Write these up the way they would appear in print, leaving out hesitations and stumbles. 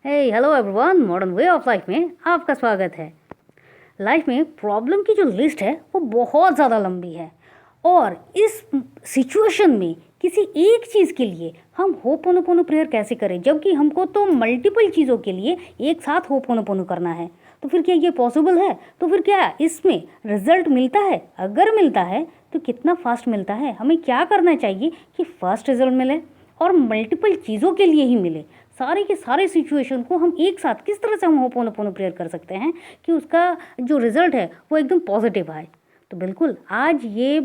Hello everyone, modern way of life में आपका स्वागत है। लाइफ में प्रॉब्लम की जो लिस्ट है वो बहुत ज़्यादा लंबी है और इस सिचुएशन में किसी एक चीज़ के लिए हम होपोनोपोनो प्रेयर कैसे करें, जबकि हमको तो मल्टीपल चीज़ों के लिए एक साथ होपोनोपोनो करना है। तो फिर क्या ये पॉसिबल है? तो फिर क्या इसमें रिजल्ट मिलता है? अगर मिलता है तो कितना फास्ट मिलता है? हमें क्या करना चाहिए कि फास्ट रिजल्ट मिले और मल्टीपल चीज़ों के लिए ही मिले? सारे के सारे सिचुएशन को हम एक साथ किस तरह से हम होपोनोपोनो प्रेयर कर सकते हैं कि उसका जो रिजल्ट है वो एकदम पॉजिटिव आए? तो बिल्कुल आज ये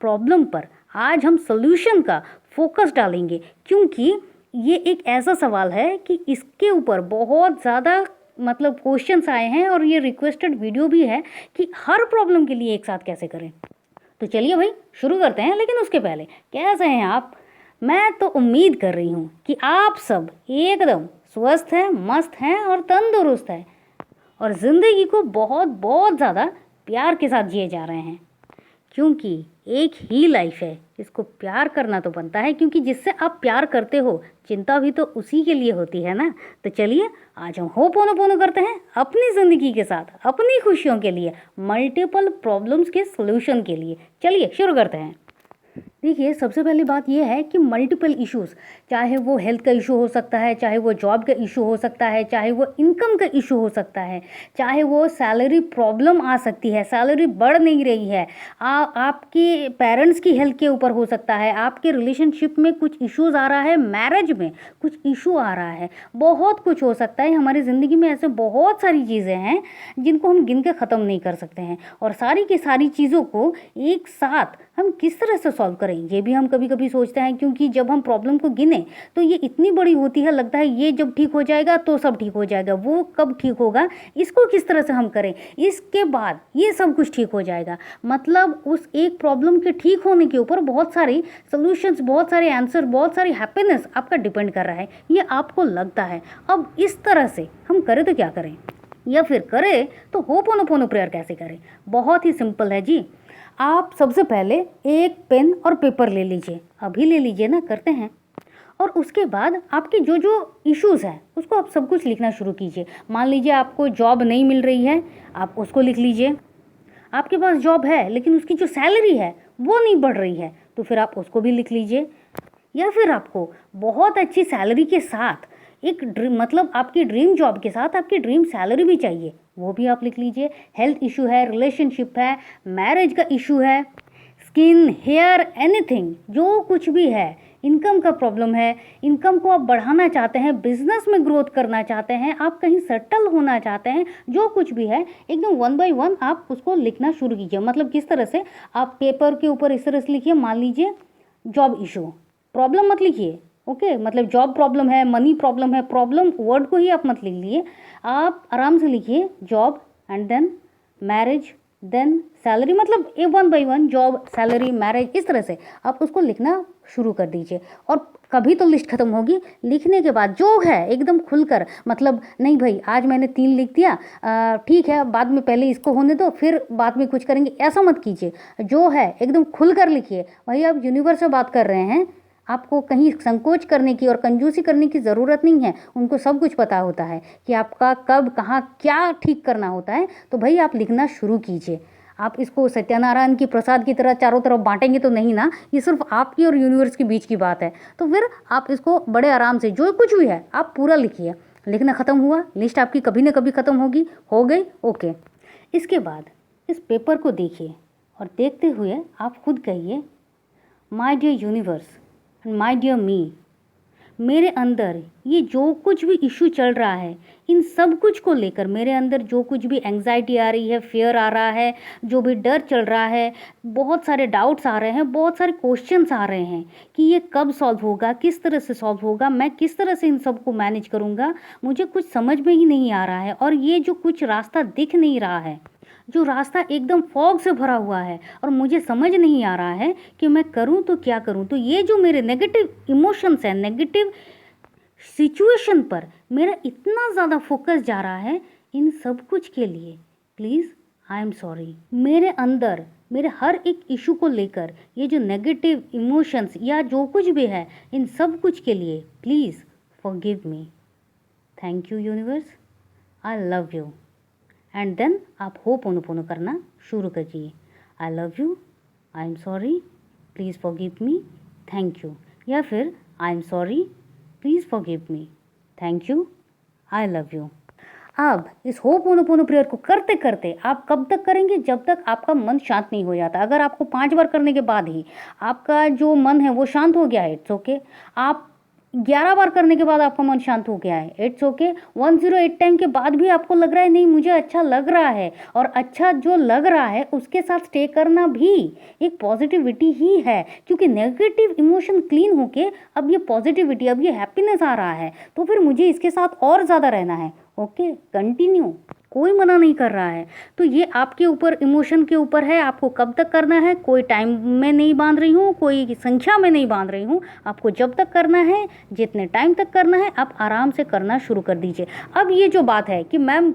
प्रॉब्लम पर आज हम सोल्यूशन का फोकस डालेंगे, क्योंकि ये एक ऐसा सवाल है कि इसके ऊपर बहुत ज़्यादा क्वेश्चंस आए हैं और ये रिक्वेस्टेड वीडियो भी है कि हर प्रॉब्लम के लिए एक साथ कैसे करें। तो चलिए भाई शुरू करते हैं। लेकिन उसके पहले कैसे हैं आप? मैं तो उम्मीद कर रही हूँ कि आप सब एकदम स्वस्थ हैं, मस्त हैं और तंदुरुस्त हैं और ज़िंदगी को बहुत बहुत ज़्यादा प्यार के साथ जिए जा रहे हैं, क्योंकि एक ही लाइफ है, इसको प्यार करना तो बनता है, क्योंकि जिससे आप प्यार करते हो चिंता भी तो उसी के लिए होती है ना। तो चलिए आज हम होपोनोपोनो करते हैं अपनी ज़िंदगी के साथ, अपनी खुशियों के लिए, मल्टीपल प्रॉब्लम्स के सॉल्यूशन के लिए। चलिए शुरू करते हैं। देखिए, सबसे पहली बात यह है कि मल्टीपल इश्यूज़, चाहे वो हेल्थ का इशू हो सकता है, चाहे वो जॉब का इशू हो सकता है, चाहे वो इनकम का इशू हो सकता है, चाहे वो सैलरी प्रॉब्लम आ सकती है, सैलरी बढ़ नहीं रही है, आपके पेरेंट्स की हेल्थ के ऊपर हो सकता है, आपके रिलेशनशिप में कुछ इश्यूज़ आ रहा है, मैरिज में कुछ इशू आ रहा है, बहुत कुछ हो सकता है। हमारी ज़िंदगी में ऐसे बहुत सारी चीज़ें हैं जिनको हम गिन के ख़त्म नहीं कर सकते हैं, और सारी की सारी चीज़ों को एक साथ हम किस तरह से सॉल्व करें ये भी हम कभी कभी सोचते हैं, क्योंकि जब हम प्रॉब्लम को गिने तो ये इतनी बड़ी होती है, लगता है ये जब ठीक हो जाएगा तो सब ठीक हो जाएगा, वो कब ठीक होगा, इसको किस तरह से हम करें, इसके बाद ये सब कुछ ठीक हो जाएगा। मतलब उस एक प्रॉब्लम के ठीक होने के ऊपर बहुत सारी सॉल्यूशंस, बहुत सारे आंसर, बहुत सारी हैप्पीनेस आपका डिपेंड कर रहा है, ये आपको लगता है। अब इस तरह से हम करें तो क्या करें, या फिर करें तो होपोनोपोनो प्रेयर कैसे करें? बहुत ही सिंपल है जी। आप सबसे पहले एक पेन और पेपर ले लीजिए, अभी ले लीजिए ना, करते हैं। और उसके बाद आपके जो जो इश्यूज़ हैं उसको आप सब कुछ लिखना शुरू कीजिए। मान लीजिए आपको जॉब नहीं मिल रही है, आप उसको लिख लीजिए। आपके पास जॉब है लेकिन उसकी जो सैलरी है वो नहीं बढ़ रही है, तो फिर आप उसको भी लिख लीजिए। या फिर आपको बहुत अच्छी सैलरी के साथ एक ड्रीम, आपकी ड्रीम जॉब के साथ आपकी ड्रीम सैलरी भी चाहिए, वो भी आप लिख लीजिए। हेल्थ इशू है, रिलेशनशिप है, मैरिज का इशू है, स्किन, हेयर, एनीथिंग, जो कुछ भी है, इनकम का प्रॉब्लम है, इनकम को आप बढ़ाना चाहते हैं, बिजनेस में ग्रोथ करना चाहते हैं, आप कहीं सेटल होना चाहते हैं, जो कुछ भी है एकदम वन बाय वन आप उसको लिखना शुरू कीजिए। मतलब किस तरह से आप पेपर के ऊपर इस तरह से लिखिए, मान लीजिए जॉब इशू, प्रॉब्लम मत लिखिए, ओके, मतलब जॉब प्रॉब्लम है, मनी प्रॉब्लम है, प्रॉब्लम वर्ड को ही आप मत लिख लीजिए, आप आराम से लिखिए job and then marriage then salary, मतलब a one by one job, salary, marriage, इस तरह से आप उसको लिखना शुरू कर दीजिए। और कभी तो लिस्ट खत्म होगी, लिखने के बाद जो है एकदम खुलकर, मतलब नहीं भाई आज मैंने 3 लिख दिया, ठीक है बाद में पहले इसको होने दो फिर बाद में कुछ करेंगे, ऐसा मत कीजिए। जो है एकदम खुलकर लिखिए। भाई आप यूनिवर्स से बात कर रहे हैं, आपको कहीं संकोच करने की और कंजूसी करने की ज़रूरत नहीं है, उनको सब कुछ पता होता है कि आपका कब कहाँ क्या ठीक करना होता है। तो भाई आप लिखना शुरू कीजिए। आप इसको सत्यनारायण की प्रसाद की तरह चारों तरफ बांटेंगे तो नहीं ना, ये सिर्फ आपकी और यूनिवर्स के बीच की बात है। तो फिर आप इसको बड़े आराम से जो कुछ भी है आप पूरा लिखिए। लिखना ख़त्म हुआ, लिस्ट आपकी कभी ना कभी ख़त्म होगी, हो गई, ओके। इसके बाद इस पेपर को देखिए और देखते हुए आप खुद कहिए, my dear universe, my dear me, मेरे अंदर ये जो कुछ भी इशू चल रहा है, इन सब कुछ को लेकर मेरे अंदर जो कुछ भी एंग्जाइटी आ रही है, फियर आ रहा है, जो भी डर चल रहा है, बहुत सारे डाउट्स आ रहे हैं, बहुत सारे क्वेश्चंस आ रहे हैं कि ये कब सॉल्व होगा, किस तरह से सॉल्व होगा, मैं किस तरह से इन सब को मैनेज करूँगा, मुझे कुछ समझ में ही नहीं आ रहा है। और ये जो कुछ रास्ता दिख नहीं रहा है, जो रास्ता एकदम फॉग से भरा हुआ है और मुझे समझ नहीं आ रहा है कि मैं करूं तो क्या करूं, तो ये जो मेरे नेगेटिव इमोशंस हैं, नेगेटिव सिचुएशन पर मेरा इतना ज़्यादा फोकस जा रहा है, इन सब कुछ के लिए प्लीज़ आई एम सॉरी। मेरे अंदर मेरे हर एक इशू को लेकर ये जो नेगेटिव इमोशंस या जो कुछ भी है, इन सब कुछ के लिए please forgive me. Thank you universe, I love you, and then आप होपोनोपोनो करना शुरू करिए। I love you, I am sorry, please forgive me, thank you, या फिर I am sorry, please forgive me, thank you, I love you. अब इस ho'oponopono prayer को करते करते आप कब तक करेंगे? जब तक आपका मन शांत नहीं हो जाता। अगर आपको 5 बार करने के बाद ही आपका जो मन है वो शांत हो गया है, इट्स ओके। आप 11 बार करने के बाद आपका मन शांत हो गया है, इट्स ओके। 108 टाइम के बाद भी आपको लग रहा है नहीं मुझे अच्छा लग रहा है, और अच्छा जो लग रहा है उसके साथ स्टे करना भी एक पॉजिटिविटी ही है, क्योंकि नेगेटिव इमोशन क्लीन होके अब ये पॉजिटिविटी, अब ये हैप्पीनेस आ रहा है, तो फिर मुझे इसके साथ और ज़्यादा रहना है। ओके, कंटिन्यू, कोई मना नहीं कर रहा है। तो ये आपके ऊपर, इमोशन के ऊपर है, आपको कब तक करना है। कोई टाइम में नहीं बांध रही हूँ, कोई संख्या में नहीं बांध रही हूँ, आपको जब तक करना है, जितने टाइम तक करना है, आप आराम से करना शुरू कर दीजिए। अब ये जो बात है कि मैम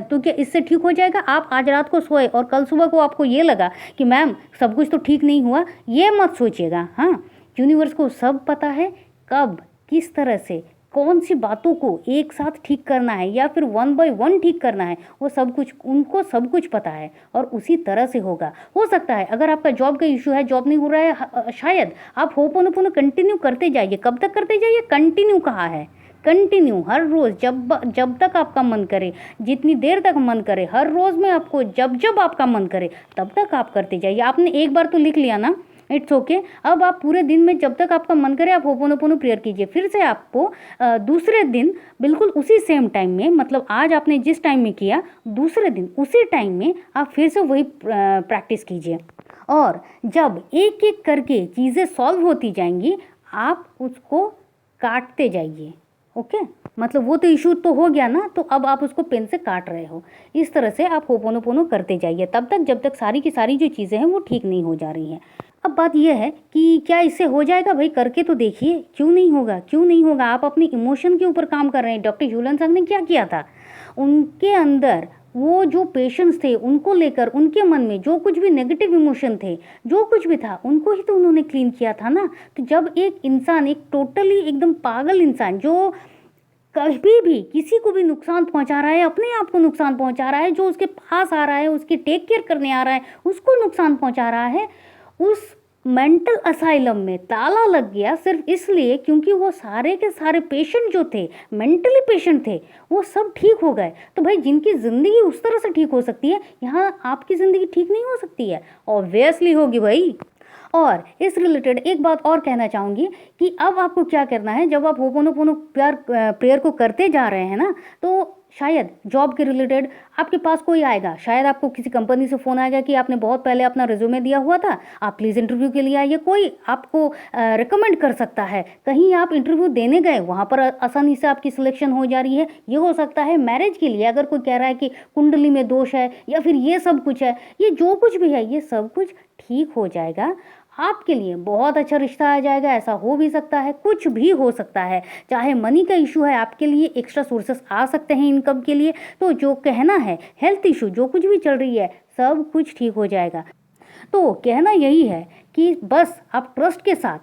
तो क्या इससे ठीक हो जाएगा, आप आज रात को सोए और कल सुबह को आपको ये लगा कि मैम सब कुछ तो ठीक नहीं हुआ, ये मत सोचिएगा। हाँ, यूनिवर्स को सब पता है कब, किस तरह से, कौन सी बातों को एक साथ ठीक करना है या फिर 1 बाय 1 ठीक करना है, वो सब कुछ, उनको सब कुछ पता है और उसी तरह से होगा। हो सकता है अगर आपका जॉब का इशू है, जॉब नहीं हो रहा है, शायद आप होपोनोपोनो कंटिन्यू करते जाइए। कब तक करते जाइए? कंटिन्यू कहा है, कंटिन्यू, हर रोज़, जब तक आपका मन करे, जितनी देर तक मन करे, हर रोज़ में आपको जब जब आपका मन करे तब तक आप करते जाइए। आपने एक बार तो लिख लिया ना, इट्स ओके। अब आप पूरे दिन में जब तक आपका मन करे आप होपोनोपोनो प्रेयर कीजिए। फिर से आपको दूसरे दिन बिल्कुल उसी सेम टाइम में, मतलब आज आपने जिस टाइम में किया, दूसरे दिन उसी टाइम में आप फिर से वही प्रैक्टिस कीजिए। और जब एक एक करके चीज़ें सॉल्व होती जाएंगी, आप उसको काटते जाइए। ओके, मतलब वो तो इशू तो हो गया ना, तो अब आप उसको पेन से काट रहे हो। इस तरह से आप होपोनोपोनो करते जाइए तब तक जब तक सारी की सारी जो चीज़ें हैं वो ठीक नहीं हो जा रही हैं। अब बात यह है कि क्या इससे हो जाएगा? भाई करके तो देखिए, क्यों नहीं होगा, क्यों नहीं होगा। आप अपनी इमोशन के ऊपर काम कर रहे हैं। डॉक्टर ह्यूलन सांग ने क्या किया था, उनके अंदर वो जो पेशेंट्स थे उनको लेकर, उनके मन में जो कुछ भी नेगेटिव इमोशन थे, जो कुछ भी था, उनको ही तो उन्होंने क्लीन किया था ना। तो जब एक इंसान, एक टोटली एकदम पागल इंसान जो कभी भी किसी को भी नुकसान पहुंचा रहा है, अपने आप को नुकसान पहुंचा रहा है, जो उसके पास आ रहा है, उसकी टेक केयर करने आ रहा है, उसको नुकसान पहुंचा रहा है, उस मेंटल असाइलम में ताला लग गया सिर्फ इसलिए क्योंकि वो सारे के सारे पेशेंट जो थे, मेंटली पेशेंट थे, वो सब ठीक हो गए। तो भाई जिनकी ज़िंदगी उस तरह से ठीक हो सकती है, यहाँ आपकी ज़िंदगी ठीक नहीं हो सकती है? ऑब्वियसली होगी भाई। और इस रिलेटेड एक बात और कहना चाहूँगी कि अब आपको क्या करना है, जब आप होपोनोपोनो प्रेयर को करते जा रहे हैं ना, तो शायद जॉब के रिलेटेड आपके पास कोई आएगा, शायद आपको किसी कंपनी से फ़ोन आएगा कि आपने बहुत पहले अपना रिज्यूमे दिया हुआ था, आप प्लीज़ इंटरव्यू के लिए आइए। कोई आपको रिकमेंड कर सकता है, कहीं आप इंटरव्यू देने गए, वहाँ पर आसानी से आपकी सिलेक्शन हो जा रही है। ये हो सकता है मैरिज के लिए, अगर कोई कह रहा है कि कुंडली में दोष है या फिर ये सब कुछ है, ये जो कुछ भी है, ये सब कुछ ठीक हो जाएगा। आपके लिए बहुत अच्छा रिश्ता आ जाएगा। ऐसा हो भी सकता है, कुछ भी हो सकता है। चाहे मनी का इशू है, आपके लिए एक्स्ट्रा सोर्सेस आ सकते हैं इनकम के लिए। तो जो कहना है, हेल्थ इशू, जो कुछ भी चल रही है, सब कुछ ठीक हो जाएगा। तो कहना यही है कि बस आप ट्रस्ट के साथ,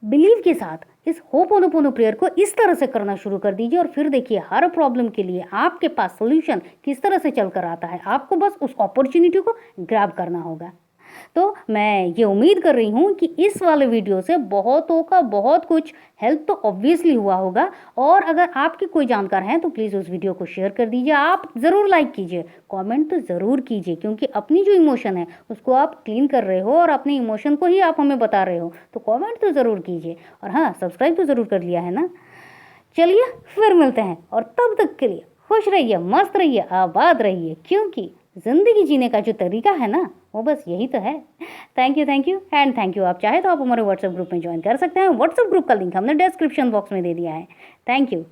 बिलीव के साथ इस होपोनोपोनो प्रेयर को इस तरह से करना शुरू कर दीजिए और फिर देखिए हर प्रॉब्लम के लिए आपके पास सॉल्यूशन किस तरह से चल कर आता है। आपको बस उस अपॉर्चुनिटी को ग्रैब करना होगा। तो मैं ये उम्मीद कर रही हूँ कि इस वाले वीडियो से बहुतों का बहुत कुछ हेल्प तो ऑब्वियसली हुआ होगा। और अगर आपके कोई जानकार हैं तो प्लीज़ उस वीडियो को शेयर कर दीजिए। आप ज़रूर लाइक कीजिए, कमेंट तो ज़रूर कीजिए, क्योंकि अपनी जो इमोशन है उसको आप क्लीन कर रहे हो और अपने इमोशन को ही आप हमें बता रहे हो। तो कमेंट तो ज़रूर कीजिए और हाँ, सब्सक्राइब तो ज़रूर कर लिया है ना। चलिए फिर मिलते हैं और तब तक के लिए खुश रहिए, मस्त रहिए, आबाद रहिए, क्योंकि ज़िंदगी जीने का जो तरीका है ना, वो बस यही तो है। Thank you and thank you. आप चाहे तो आप हमारे व्हाट्सएप ग्रुप में ज्वाइन कर सकते हैं। व्हाट्सएप ग्रुप का लिंक हमने डिस्क्रिप्शन बॉक्स में दे दिया है। Thank you.